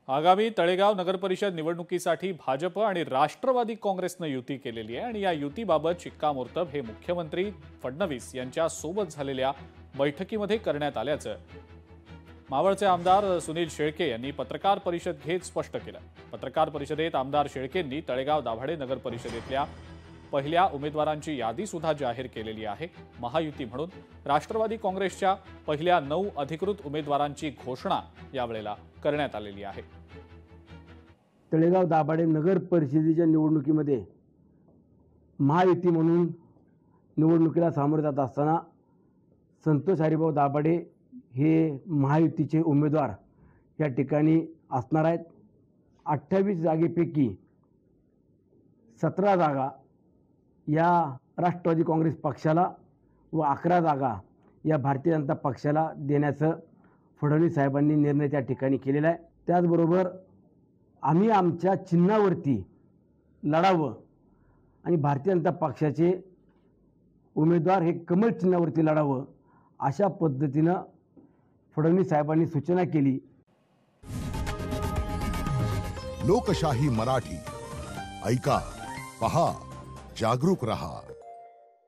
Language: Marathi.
आगामी तळेगाव नगरपरिषद निवडणुकीसाठी भाजप आणि राष्ट्रवादी काँग्रेसने युती केलेली आहे आणि या युतीबाबत शिक्कामोर्तब हे मुख्यमंत्री फडणवीस यांच्या सोबत झालेल्या बैठकीमध्ये करण्यात आल्याचं मावळचे आमदार सुनील शेळके यांनी पत्रकार परिषद घेत स्पष्ट केलं। पत्रकार परिषदेत आमदार शेळकेंनी तळेगाव दाभाडे नगरपरिषदेतल्या पहिल्या उमेदवारांची यादी सुद्धा जाहीर केलेली आहे। महायुती म्हणून राष्ट्रवादी काँग्रेसच्या पहिल्या 9 अधिकृत उमेदवारांची घोषणा यावेळेला करण्यात आलेली आहे। तळेगाव दाभाडे नगर परिषदेच्या निवडणुकीमध्ये महायुती म्हणून निवडणुकीला सामोरे जात असताना संतोष हरिभाऊ दाभाडे हे महायुतीचे उमेदवार या ठिकाणी असणार आहेत। 28 जागेपैकी 17 जागा या राष्ट्रवादी काँग्रेस पक्षाला व 11 जागा या भारतीय जनता पक्षाला देण्याचं फडणवीस साहेबांनी निर्णय त्या ठिकाणी केलेला आहे। त्याचबरोबर आम्ही आमच्या चिन्हावरती लढावं आणि भारतीय जनता पक्षाचे उमेदवार हे कमळ चिन्हावरती लढावं अशा पद्धतीनं फडणवीस साहेबांनी सूचना केली। लोकशाही मराठी ऐका, पहा, जागरूक रहा।